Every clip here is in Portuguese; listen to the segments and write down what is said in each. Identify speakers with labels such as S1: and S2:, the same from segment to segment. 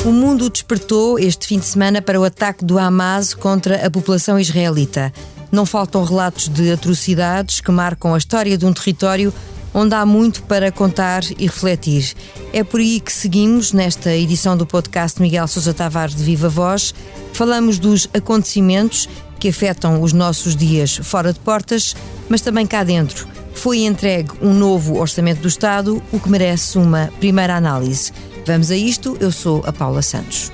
S1: O mundo despertou este fim de semana para o ataque do Hamas contra a população israelita. Não faltam relatos de atrocidades que marcam a história de um território onde há muito para contar e refletir. É por aí que seguimos nesta edição do podcast Miguel Sousa Tavares de Viva Voz. Falamos dos acontecimentos que afetam os nossos dias fora de portas, mas também cá dentro. Foi entregue um novo Orçamento do Estado, o que merece uma primeira análise. Vamos a isto, eu sou a Paula Santos.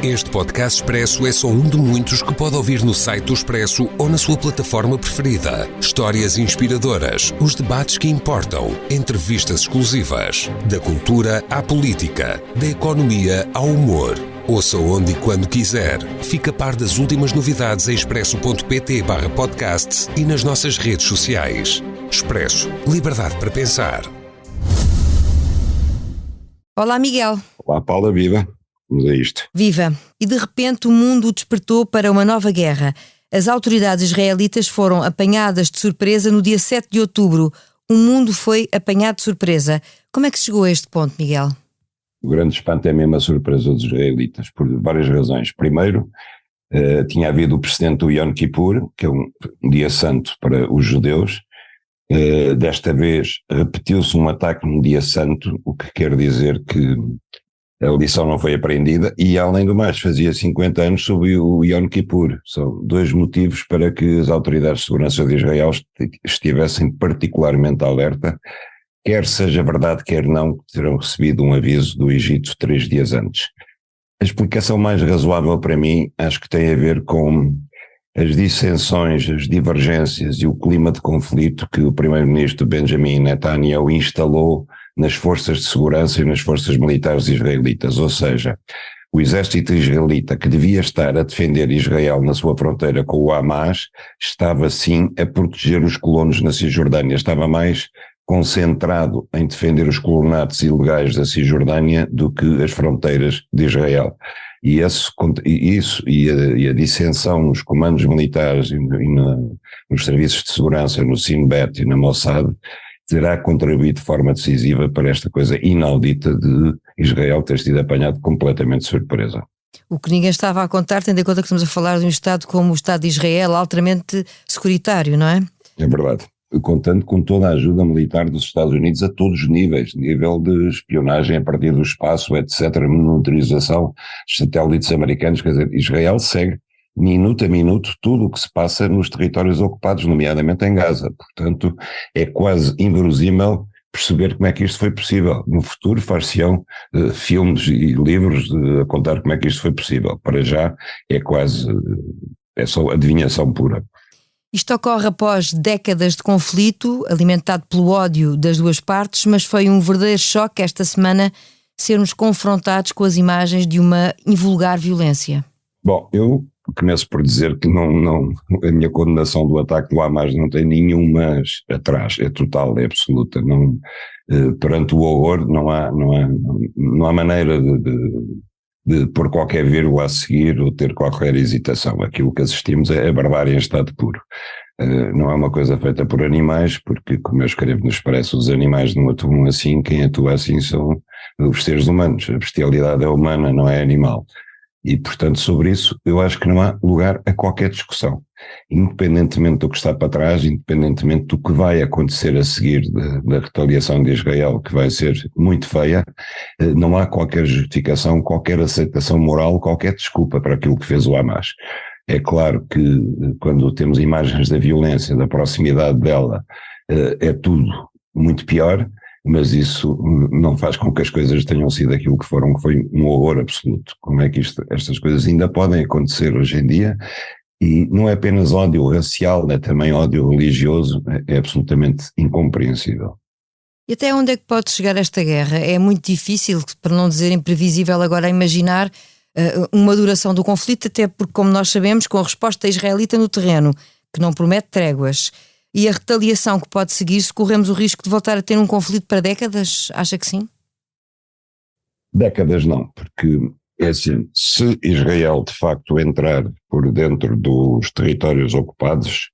S2: Este podcast Expresso é só um de muitos que pode ouvir no site do Expresso ou na sua plataforma preferida. Histórias inspiradoras, os debates que importam, entrevistas exclusivas, da cultura à política, da economia ao humor. Ouça onde e quando quiser. Fica a par das últimas novidades em expresso.pt/podcasts e nas nossas redes sociais. Expresso. Liberdade para pensar.
S1: Olá, Miguel.
S3: Olá, Paula, viva. Vamos a isto.
S1: Viva! E de repente o mundo despertou para uma nova guerra. As autoridades israelitas foram apanhadas de surpresa no dia 7 de outubro. O mundo foi apanhado de surpresa. Como é que se chegou a este ponto, Miguel?
S3: O grande espanto é mesmo a surpresa dos israelitas, por várias razões. Primeiro, tinha havido o precedente do Yom Kippur, que é um dia santo para os judeus. Desta vez repetiu-se um ataque num dia santo, o que quer dizer que a lição não foi aprendida e, além do mais, fazia 50 anos sob o Yom Kippur. São dois motivos para que as autoridades de segurança de Israel estivessem particularmente alerta, quer seja verdade, quer não, que terão recebido um aviso do Egito 3 dias antes. A explicação mais razoável para mim acho que tem a ver com as dissensões, as divergências e o clima de conflito que o primeiro-ministro Benjamin Netanyahu instalou nas forças de segurança e nas forças militares israelitas, ou seja, o exército israelita, que devia estar a defender Israel na sua fronteira com o Hamas, estava sim a proteger os colonos na Cisjordânia, estava mais concentrado em defender os colonatos ilegais da Cisjordânia do que as fronteiras de Israel. E a dissensão nos comandos militares e nos serviços de segurança, no Shin Bet e na Mossad, terá contribuído de forma decisiva para esta coisa inaudita de Israel ter sido apanhado completamente de surpresa.
S1: O que ninguém estava a contar, tendo em conta que estamos a falar de um Estado como o Estado de Israel, altamente securitário, não é?
S3: É verdade. Contando com toda a ajuda militar dos Estados Unidos a todos os níveis, nível de espionagem a partir do espaço, etc., monitorização dos satélites americanos, quer dizer, Israel segue minuto a minuto tudo o que se passa nos territórios ocupados, nomeadamente em Gaza. Portanto, é quase inverosímil perceber como é que isto foi possível. No futuro far-se-ão filmes e livros a contar como é que isto foi possível. Para já é quase, é só adivinhação pura.
S1: Isto ocorre após décadas de conflito, alimentado pelo ódio das duas partes, mas foi um verdadeiro choque esta semana sermos confrontados com as imagens de uma invulgar violência.
S3: Bom, eu começo por dizer que não, a minha condenação do ataque do Hamas não tem nenhum mas atrás, é total, é absoluta. Não, perante o horror não há maneira de pôr qualquer vírgula a seguir ou ter qualquer hesitação. Aquilo que assistimos é a barbárie em estado puro. Não é uma coisa feita por animais, porque, como eu escrevo no Expresso, os animais não atuam assim, quem atua assim são os seres humanos. A bestialidade é humana, não é animal. E, portanto, sobre isso, eu acho que não há lugar a qualquer discussão. Independentemente do que está para trás, independentemente do que vai acontecer a seguir da retaliação de Israel, que vai ser muito feia, não há qualquer justificação, qualquer aceitação moral, qualquer desculpa para aquilo que fez o Hamas. É claro que quando temos imagens da violência, da proximidade dela, é tudo muito pior, mas isso não faz com que as coisas tenham sido aquilo que foram, que foi um horror absoluto. Como é que estas coisas ainda podem acontecer hoje em dia? E não é apenas ódio racial, é também ódio religioso, é absolutamente incompreensível.
S1: E até onde é que pode chegar esta guerra? É muito difícil, para não dizer imprevisível agora, imaginar uma duração do conflito, até porque, como nós sabemos, com a resposta israelita no terreno, que não promete tréguas, e a retaliação que pode seguir-se, corremos o risco de voltar a ter um conflito para décadas? Acha que sim?
S3: Décadas não, porque É assim, se Israel de facto entrar por dentro dos territórios ocupados,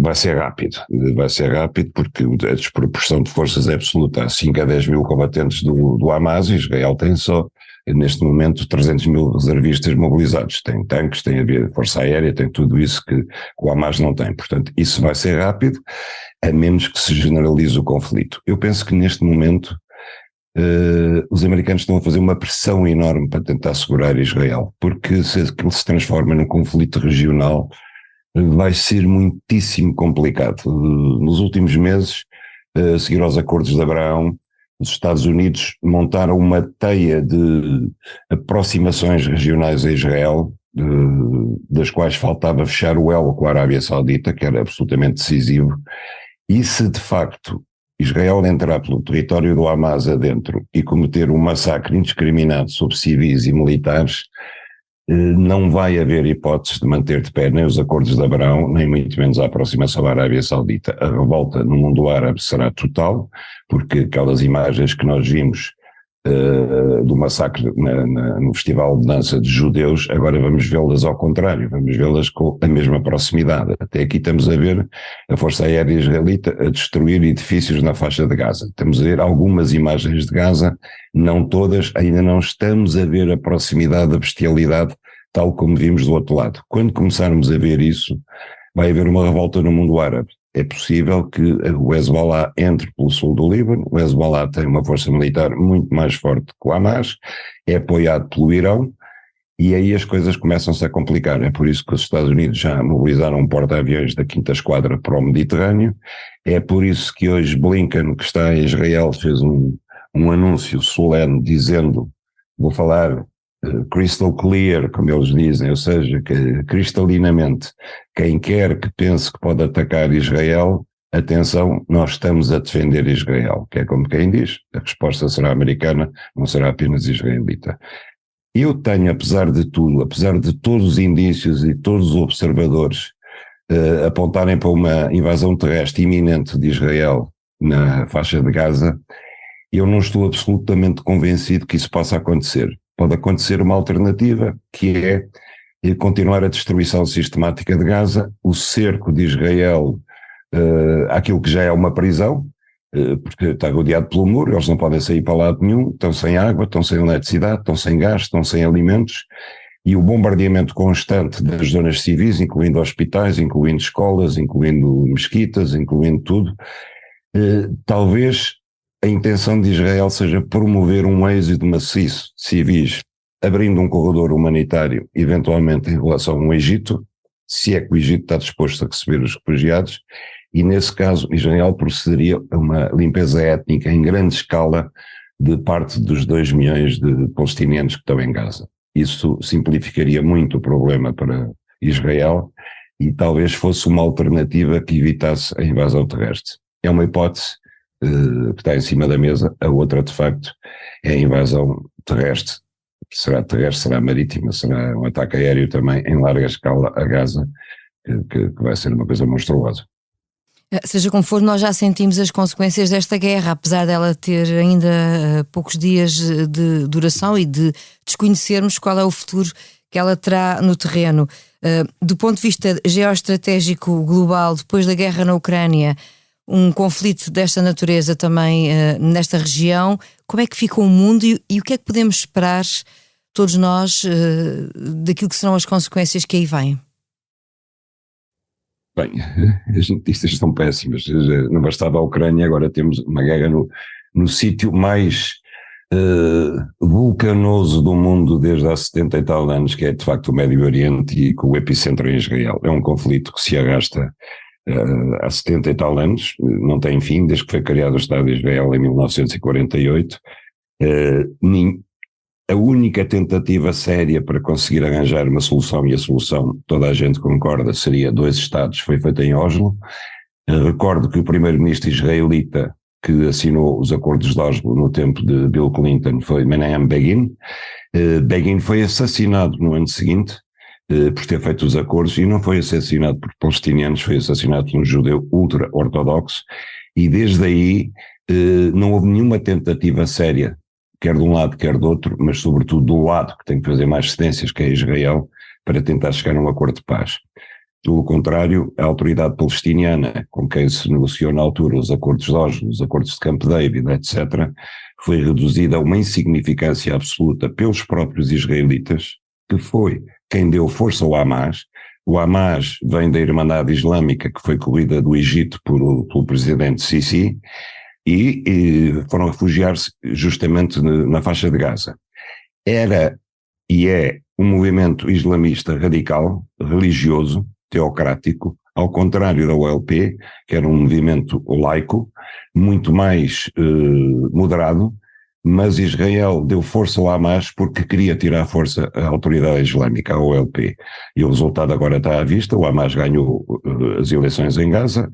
S3: vai ser rápido porque a desproporção de forças é absoluta. Há 5 a 10 mil combatentes do Hamas, e Israel tem só, neste momento, 300 mil reservistas mobilizados. Tem tanques, tem a força aérea, tem tudo isso que o Hamas não tem. Portanto, isso vai ser rápido, a menos que se generalize o conflito. Eu penso que neste momento os americanos estão a fazer uma pressão enorme para tentar segurar Israel, porque se aquilo se transforma num conflito regional, vai ser muitíssimo complicado. Nos últimos meses, a seguir aos acordos de Abraão, os Estados Unidos montaram uma teia de aproximações regionais a Israel, das quais faltava fechar o elo com a Arábia Saudita, que era absolutamente decisivo, e se de facto Israel entrar pelo território do Hamas adentro e cometer um massacre indiscriminado sobre civis e militares, não vai haver hipótese de manter de pé nem os acordos de Abraão, nem muito menos a aproximação à Arábia Saudita. A revolta no mundo árabe será total, porque aquelas imagens que nós vimos do massacre no Festival de Dança de Judeus, agora vamos vê-las ao contrário, vamos vê-las com a mesma proximidade. Até aqui estamos a ver a Força Aérea Israelita a destruir edifícios na faixa de Gaza. Estamos a ver algumas imagens de Gaza, não todas, ainda não estamos a ver a proximidade da bestialidade tal como vimos do outro lado. Quando começarmos a ver isso, vai haver uma revolta no mundo árabe. É possível que o Hezbollah entre pelo sul do Líbano. O Hezbollah tem uma força militar muito mais forte que o Hamas, é apoiado pelo Irão, e aí as coisas começam-se a complicar. É por isso que os Estados Unidos já mobilizaram um porta-aviões da 5ª Esquadra para o Mediterrâneo. É por isso que hoje Blinken, que está em Israel, fez um anúncio solene dizendo, vou falar crystal clear, como eles dizem, ou seja, que cristalinamente, quem quer que pense que pode atacar Israel, atenção, nós estamos a defender Israel, que é como quem diz, a resposta será americana, não será apenas israelita. Eu tenho, apesar de tudo, apesar de todos os indícios e todos os observadores apontarem para uma invasão terrestre iminente de Israel na faixa de Gaza, eu não estou absolutamente convencido que isso possa acontecer. Pode acontecer uma alternativa, que é continuar a destruição sistemática de Gaza, o cerco de Israel àquilo que já é uma prisão, porque está rodeado pelo muro, eles não podem sair para lado nenhum, estão sem água, estão sem eletricidade, estão sem gás, estão sem alimentos, e o bombardeamento constante das zonas civis, incluindo hospitais, incluindo escolas, incluindo mesquitas, incluindo tudo, talvez a intenção de Israel seja promover um êxodo maciço de civis, abrindo um corredor humanitário, eventualmente em relação ao Egito, se é que o Egito está disposto a receber os refugiados, e nesse caso Israel procederia a uma limpeza étnica em grande escala de parte dos 2 milhões de palestinianos que estão em Gaza. Isso simplificaria muito o problema para Israel e talvez fosse uma alternativa que evitasse a invasão terrestre. É uma hipótese que está em cima da mesa. A outra, de facto, é a invasão terrestre, será marítima, será um ataque aéreo também em larga escala a Gaza, que vai ser uma coisa monstruosa.
S1: Seja como for, nós já sentimos as consequências desta guerra, apesar dela ter ainda poucos dias de duração e de desconhecermos qual é o futuro que ela terá no terreno. Do ponto de vista geoestratégico global, depois da guerra na Ucrânia, um conflito desta natureza também nesta região, como é que fica o mundo e o que é que podemos esperar, todos nós, daquilo que serão as consequências que aí vêm?
S3: Bem, as notícias estão péssimas. Não bastava a Ucrânia, agora temos uma guerra no sítio mais vulcanoso do mundo desde há 70 e tal anos, que é de facto o Médio Oriente, e com o epicentro em Israel. É um conflito que se arrasta há 70 e tal anos, não tem fim, desde que foi criado o Estado de Israel em 1948. A única tentativa séria para conseguir arranjar uma solução, e a solução, toda a gente concorda, seria 2 Estados, foi feita em Oslo. Recordo que o primeiro-ministro israelita que assinou os acordos de Oslo no tempo de Bill Clinton foi Menachem Begin. Begin foi assassinado no ano seguinte por ter feito os acordos, e não foi assassinado por palestinianos, foi assassinado por um judeu ultra-ortodoxo, e desde aí não houve nenhuma tentativa séria quer de um lado, quer do outro, mas sobretudo do lado que tem que fazer mais cedências, que é Israel, para tentar chegar a um acordo de paz. Pelo contrário, a autoridade palestiniana, com quem se negociou na altura os acordos de Oslo, os acordos de Camp David, etc., foi reduzida a uma insignificância absoluta pelos próprios israelitas, que foi quem deu força ao Hamas. O Hamas vem da Irmandade Islâmica, que foi corrida do Egito pelo presidente Sisi, e foram refugiar-se justamente na faixa de Gaza. Era e é um movimento islamista radical, religioso, teocrático, ao contrário da OLP, que era um movimento laico, muito mais moderado, mas Israel deu força ao Hamas porque queria tirar força à autoridade islâmica, à OLP. E o resultado agora está à vista, o Hamas ganhou as eleições em Gaza,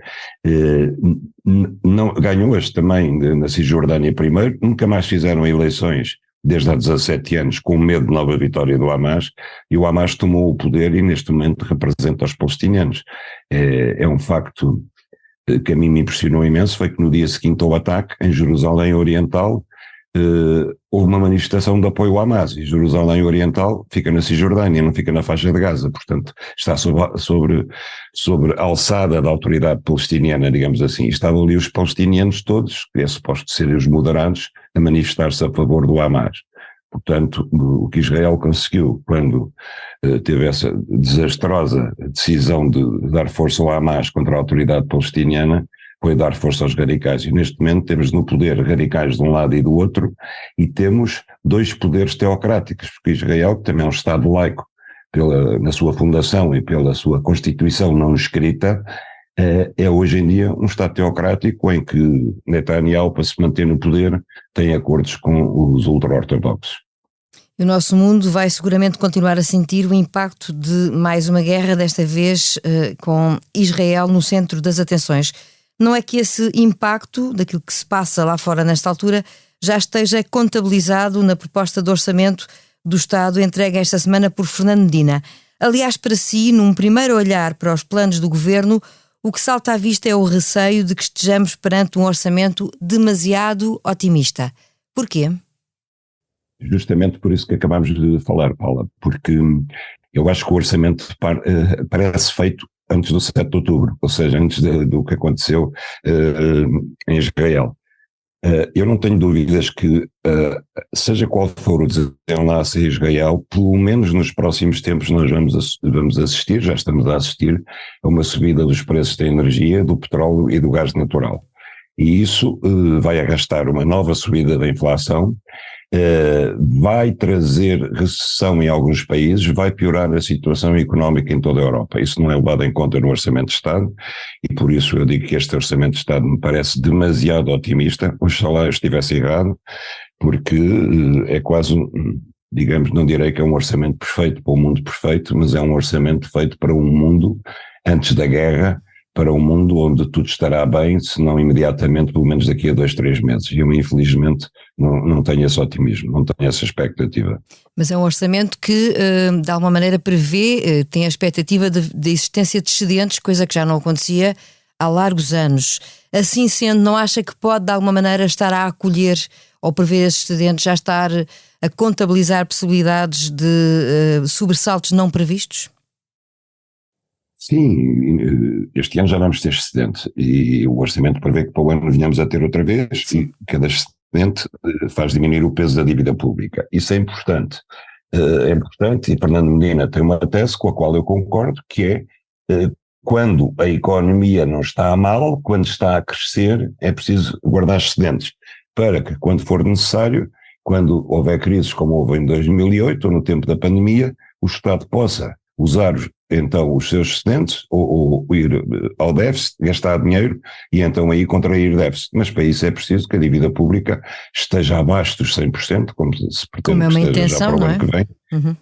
S3: não, ganhou-as também na Cisjordânia primeiro, nunca mais fizeram eleições desde há 17 anos, com medo de nova vitória do Hamas, e o Hamas tomou o poder e neste momento representa os palestinianos. É um facto que a mim me impressionou imenso, foi que no dia seguinte ao ataque, em Jerusalém Oriental, houve uma manifestação de apoio ao Hamas, e Jerusalém Oriental fica na Cisjordânia, não fica na faixa de Gaza, portanto está sobre a alçada da autoridade palestiniana, digamos assim. Estavam ali os palestinianos todos, que é suposto ser os moderados, a manifestar-se a favor do Hamas. Portanto, o que Israel conseguiu quando teve essa desastrosa decisão de dar força ao Hamas contra a autoridade palestiniana, foi dar força aos radicais. E neste momento temos no poder radicais de um lado e do outro, e temos dois poderes teocráticos, porque Israel, que também é um Estado laico na sua fundação e pela sua Constituição não escrita, é hoje em dia um Estado teocrático em que Netanyahu, para se manter no poder, tem acordos com os ultra-ortodoxos.
S1: E o nosso mundo vai seguramente continuar a sentir o impacto de mais uma guerra, desta vez com Israel no centro das atenções. Não é que esse impacto daquilo que se passa lá fora nesta altura já esteja contabilizado na proposta de orçamento do Estado entregue esta semana por Fernando Medina. Aliás, para si, num primeiro olhar para os planos do Governo, o que salta à vista é o receio de que estejamos perante um orçamento demasiado otimista. Porquê?
S3: Justamente por isso que acabámos de falar, Paula, porque eu acho que o orçamento parece feito antes do 7 de outubro, ou seja, antes do que aconteceu em Israel. Eu não tenho dúvidas que, seja qual for o desenlace em Israel, pelo menos nos próximos tempos nós vamos assistir, já estamos a assistir, a uma subida dos preços da energia, do petróleo e do gás natural. E isso vai arrastar uma nova subida da inflação, vai trazer recessão em alguns países, vai piorar a situação económica em toda a Europa. Isso não é levado em conta no Orçamento de Estado, e por isso eu digo que este Orçamento de Estado me parece demasiado otimista. Oxalá eu estivesse errado, porque é quase, digamos, não direi que é um orçamento perfeito para um mundo perfeito, mas é um orçamento feito para um mundo antes da guerra, para um mundo onde tudo estará bem, se não imediatamente, pelo menos daqui a 2, 3 meses. E eu, infelizmente, não tenho esse otimismo, não tenho essa expectativa.
S1: Mas é um orçamento que, de alguma maneira, prevê, tem a expectativa de existência de excedentes, coisa que já não acontecia há largos anos. Assim sendo, não acha que pode, de alguma maneira, estar a acolher ou prever esses excedentes, já estar a contabilizar possibilidades de sobressaltos não previstos?
S3: Sim, este ano já vamos ter excedente e o orçamento prevê que para o ano venhamos a ter outra vez. Sim. E cada excedente faz diminuir o peso da dívida pública. Isso é importante. É importante, e Fernando Medina tem uma tese com a qual eu concordo, que é quando a economia não está a mal, quando está a crescer, é preciso guardar excedentes para que, quando for necessário, quando houver crises como houve em 2008 ou no tempo da pandemia, o Estado possa usar então os seus excedentes ou ir ao déficit, gastar dinheiro e então aí contrair déficit. Mas para isso é preciso que a dívida pública esteja abaixo dos 100%, como se pretende,
S1: como é uma
S3: que esteja
S1: intenção,
S3: já para o
S1: não
S3: ano
S1: é?
S3: que vem.
S1: Uhum.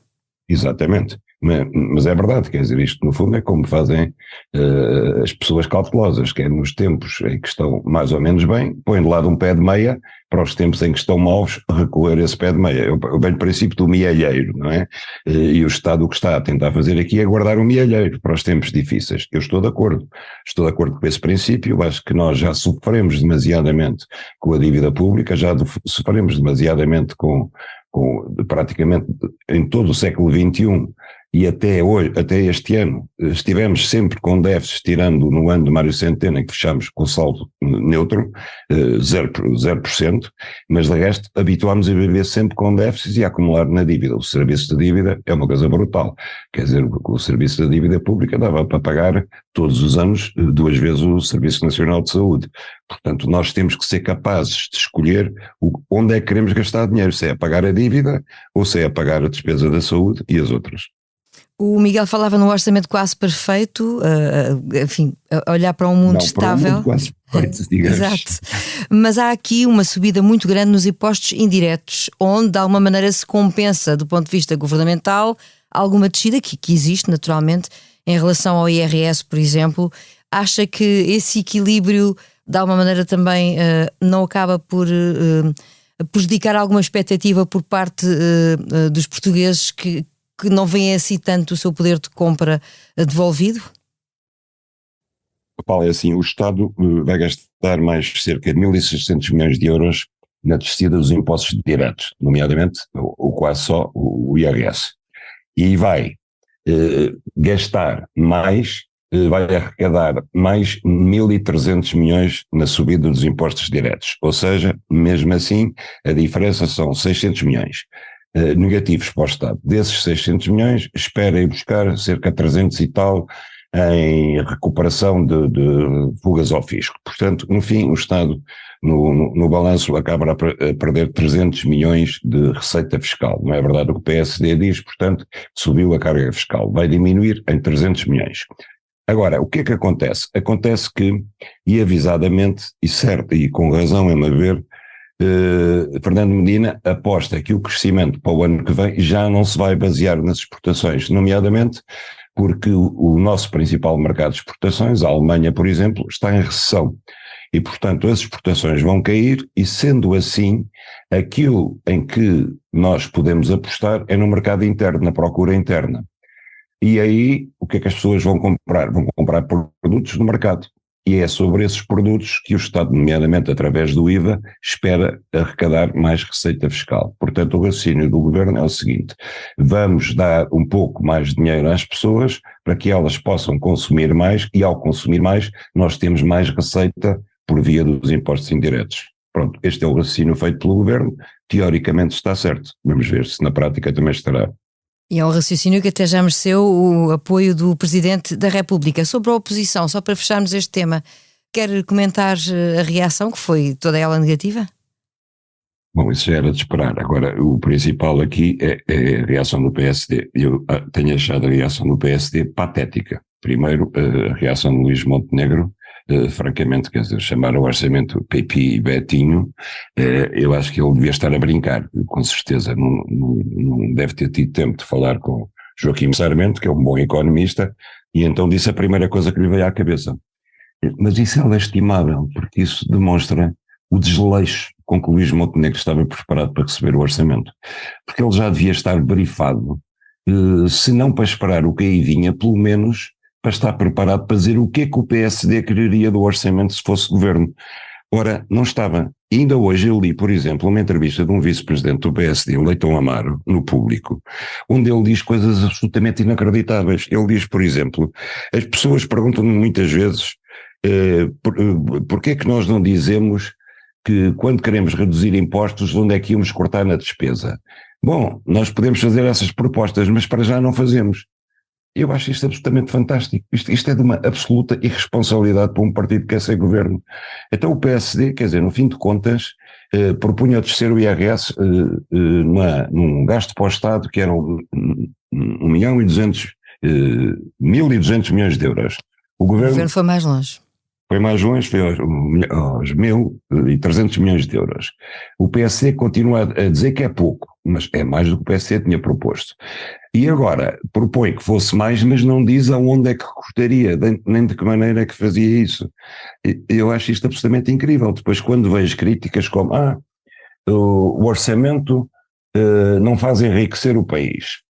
S3: Exatamente. Mas é verdade, quer dizer, isto no fundo é como fazem as pessoas cautelosas, que é nos tempos em que estão mais ou menos bem, põem de lado um pé de meia, para os tempos em que estão maus, recolher esse pé de meia. É o velho princípio do mielheiro, não é? E o Estado o que está a tentar fazer aqui é guardar o mielheiro para os tempos difíceis. Eu estou de acordo com esse princípio. Acho que nós já sofremos demasiadamente com a dívida pública, já sofremos demasiadamente com praticamente em todo o século XXI e até hoje, até este ano, estivemos sempre com déficits, tirando no ano de Mário Centeno, em que fechámos com saldo neutro, 0%, mas de resto habituámos a viver sempre com déficits e a acumular na dívida. O serviço de dívida é uma coisa brutal, quer dizer, o serviço da dívida pública dava para pagar todos os anos 2 vezes o Serviço Nacional de Saúde. Portanto, nós temos que ser capazes de escolher onde é que queremos gastar dinheiro, se é a pagar a dívida ou se é a pagar a despesa da saúde e as outras.
S1: O Miguel falava num orçamento quase perfeito, enfim, olhar para um mundo estável.
S3: Para um mundo quase perfeito, digamos.
S1: Exato. Mas há aqui uma subida muito grande nos impostos indiretos, onde de alguma maneira se compensa, do ponto de vista governamental, alguma descida que existe naturalmente em relação ao IRS, por exemplo. Acha que esse equilíbrio de alguma maneira também não acaba por prejudicar alguma expectativa por parte dos portugueses que não veem assim tanto o seu poder de compra devolvido?
S3: Paulo, é assim, o Estado vai gastar mais cerca de 1.600 milhões de euros na descida dos impostos diretos, nomeadamente, ou quase só, o IRS. E vai gastar mais, vai arrecadar mais 1.300 milhões na subida dos impostos diretos. Ou seja, mesmo assim, a diferença são 600 milhões. Negativos para o Estado. Desses 600 milhões, espera ir buscar cerca de 300 e tal em recuperação de fugas ao fisco. Portanto, no fim, o Estado, no balanço, acaba a perder 300 milhões de receita fiscal. Não é verdade o que o PSD diz, portanto, subiu a carga fiscal. Vai diminuir em 300 milhões. Agora, o que é que acontece? Acontece que, e avisadamente, e certo, e com razão, a meu ver, Fernando Medina aposta que o crescimento para o ano que vem já não se vai basear nas exportações, nomeadamente porque o nosso principal mercado de exportações, a Alemanha, por exemplo, está em recessão. E, portanto, as exportações vão cair e, sendo assim, aquilo em que nós podemos apostar é no mercado interno, na procura interna. E aí, o que é que as pessoas vão comprar? Vão comprar produtos no mercado. E é sobre esses produtos que o Estado, nomeadamente através do IVA, espera arrecadar mais receita fiscal. Portanto, o raciocínio do Governo é o seguinte: vamos dar um pouco mais de dinheiro às pessoas para que elas possam consumir mais e, ao consumir mais, nós temos mais receita por via dos impostos indiretos. Pronto, este é o raciocínio feito pelo Governo. Teoricamente está certo. Vamos ver se na prática também estará.
S1: E é um raciocínio que até já mereceu o apoio do Presidente da República. Sobre a oposição, só para fecharmos este tema, quer comentar a reação, que foi toda ela negativa?
S3: Bom, isso já era de esperar. Agora, o principal aqui é a reação do PSD. Eu tenho achado a reação do PSD patética. Primeiro, a reação de Luís Montenegro, francamente, quer dizer, chamar o orçamento Pepi e Betinho, eu acho que ele devia estar a brincar, com certeza. Não deve ter tido tempo de falar com Joaquim Sarmento, que é um bom economista, e então disse a primeira coisa que lhe veio à cabeça. Mas isso é lastimável, porque isso demonstra o desleixo com que o Luís Montenegro estava preparado para receber o orçamento. Porque ele já devia estar brifado, se não para esperar o que aí vinha, pelo menos para estar preparado para dizer o que é que o PSD quereria do orçamento se fosse governo. Ora, não estava. E ainda hoje eu li, por exemplo, uma entrevista de um vice-presidente do PSD, o Leitão Amaro, no Público, onde ele diz coisas absolutamente inacreditáveis. Ele diz, por exemplo, as pessoas perguntam-me muitas vezes porque é que nós não dizemos que quando queremos reduzir impostos, onde é que íamos cortar na despesa? Bom, nós podemos fazer essas propostas, mas para já não fazemos. Eu acho isto absolutamente fantástico. Isto é de uma absoluta irresponsabilidade para um partido que quer ser governo. Então o PSD, quer dizer, no fim de contas, propunha descer o IRS num gasto para o Estado que era 1.200 milhões de euros. O governo
S1: foi mais longe.
S3: Foi mais longe, foi aos 1.300 milhões de euros. O PSD continua a dizer que é pouco. mas é mais do que o PSD tinha proposto. E agora propõe que fosse mais, mas não diz aonde é que cortaria, nem de que maneira é que fazia isso. Eu acho isto absolutamente incrível. Depois, quando vejo críticas como o orçamento não faz enriquecer o país,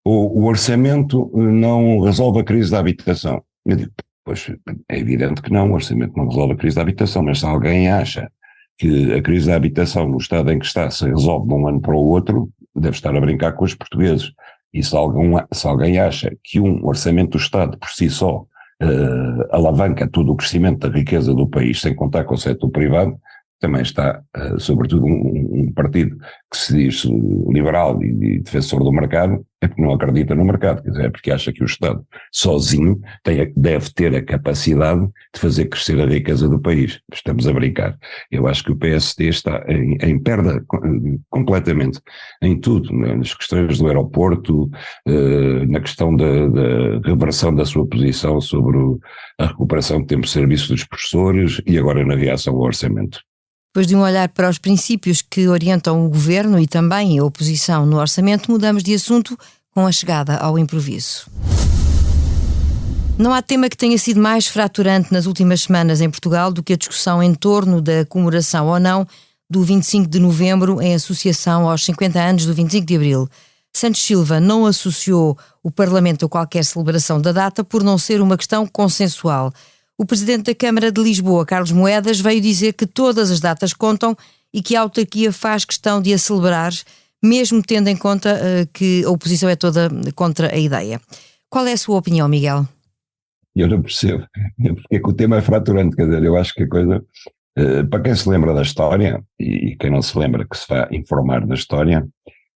S3: o orçamento não resolve a crise da habitação. Eu digo, pois é evidente que não, o orçamento não resolve a crise da habitação, mas se alguém acha que a crise da habitação no estado em que está se resolve de um ano para o outro, deve estar a brincar com os portugueses. E se alguém acha que um orçamento do Estado por si só alavanca todo o crescimento da riqueza do país, sem contar com o setor privado, também está, sobretudo, um partido que se diz liberal e defensor do mercado, é porque não acredita no mercado, quer dizer, é porque acha que o Estado sozinho deve ter a capacidade de fazer crescer a riqueza do país. Estamos a brincar. Eu acho que o PSD está em perda completamente, em tudo, nas questões do aeroporto, na questão da reversão da sua posição sobre a recuperação de tempo de serviço dos professores e agora na reação ao orçamento.
S1: Depois de um olhar para os princípios que orientam o governo e também a oposição no orçamento, mudamos de assunto com a chegada ao improviso. Não há tema que tenha sido mais fraturante nas últimas semanas em Portugal do que a discussão em torno da comemoração ou não do 25 de novembro em associação aos 50 anos do 25 de abril. Santos Silva não associou o Parlamento a qualquer celebração da data por não ser uma questão consensual. O presidente da Câmara de Lisboa, Carlos Moedas, veio dizer que todas as datas contam e que a autarquia faz questão de a celebrar, mesmo tendo em conta que a oposição é toda contra a ideia. Qual é a sua opinião, Miguel?
S3: Eu não percebo porque é que o tema é fraturante, quer dizer, eu acho que a coisa, para quem se lembra da história, e quem não se lembra que se vai informar da história,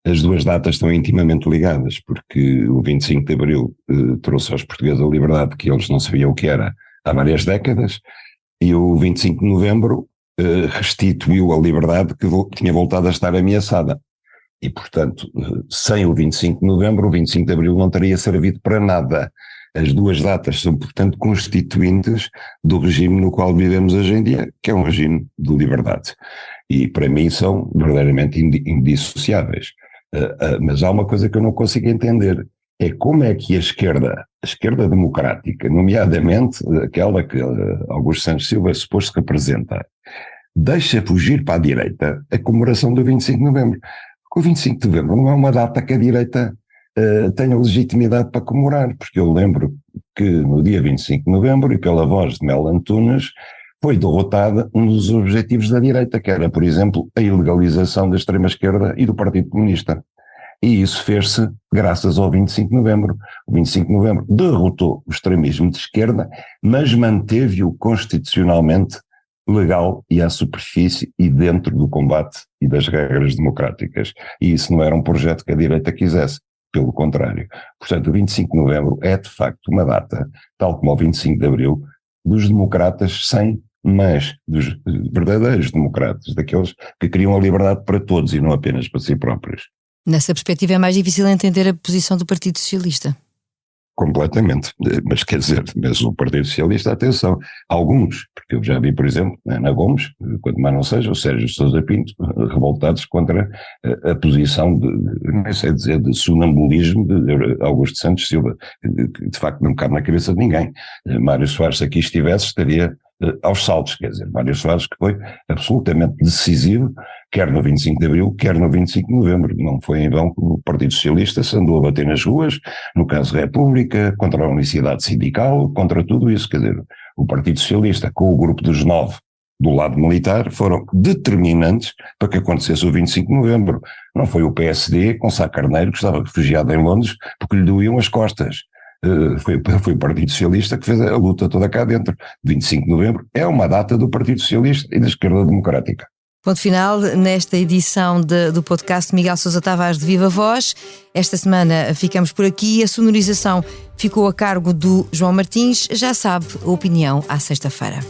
S3: as duas datas estão intimamente ligadas, porque o 25 de Abril trouxe aos portugueses a liberdade que eles não sabiam o que era há várias décadas, e o 25 de novembro restituiu a liberdade que tinha voltado a estar ameaçada. E, portanto, sem o 25 de novembro, o 25 de abril não teria servido para nada. As duas datas são, portanto, constituintes do regime no qual vivemos hoje em dia, que é um regime de liberdade. E, para mim, são verdadeiramente indissociáveis. Mas há uma coisa que eu não consigo entender. É como é que a esquerda democrática, nomeadamente aquela que Augusto Santos Silva é suposto que representa, deixa fugir para a direita a comemoração do 25 de novembro. Porque o 25 de novembro não é uma data que a direita tenha legitimidade para comemorar, porque eu lembro que no dia 25 de novembro, e pela voz de Mel Antunes, foi derrotada um dos objetivos da direita, que era, por exemplo, a ilegalização da extrema-esquerda e do Partido Comunista. E isso fez-se graças ao 25 de novembro. O 25 de novembro derrotou o extremismo de esquerda, mas manteve-o constitucionalmente legal e à superfície e dentro do combate e das regras democráticas. E isso não era um projeto que a direita quisesse, pelo contrário. Portanto, o 25 de novembro é de facto uma data, tal como o 25 de abril, dos democratas sem, mas dos verdadeiros democratas, daqueles que queriam a liberdade para todos e não apenas para si próprios.
S1: Nessa perspectiva é mais difícil entender a posição do Partido Socialista.
S3: Completamente, mas quer dizer, mesmo o Partido Socialista, atenção, alguns, porque eu já vi, por exemplo, Ana Gomes, quanto mais não seja, o Sérgio Sousa Pinto, revoltados contra a posição de, não sei dizer, de sonambulismo de Augusto Santos Silva, que de facto não cabe na cabeça de ninguém. Mário Soares, se aqui estivesse, estaria aos saltos, quer dizer, Mário Soares que foi absolutamente decisivo, quer no 25 de abril, quer no 25 de novembro. Não foi em vão que o Partido Socialista se andou a bater nas ruas, no caso República, contra a unicidade sindical, contra tudo isso, quer dizer, o Partido Socialista com o grupo dos 9 do lado militar foram determinantes para que acontecesse o 25 de novembro. Não foi o PSD com Sá Carneiro, que estava refugiado em Londres porque lhe doíam as costas. Foi o Partido Socialista que fez a luta toda cá dentro. 25 de novembro é uma data do Partido Socialista e da esquerda democrática.
S1: Ponto final nesta edição do podcast Miguel Sousa Tavares de Viva Voz. Esta semana ficamos por aqui. A sonorização ficou a cargo do João Martins. Já sabe, a opinião à sexta-feira.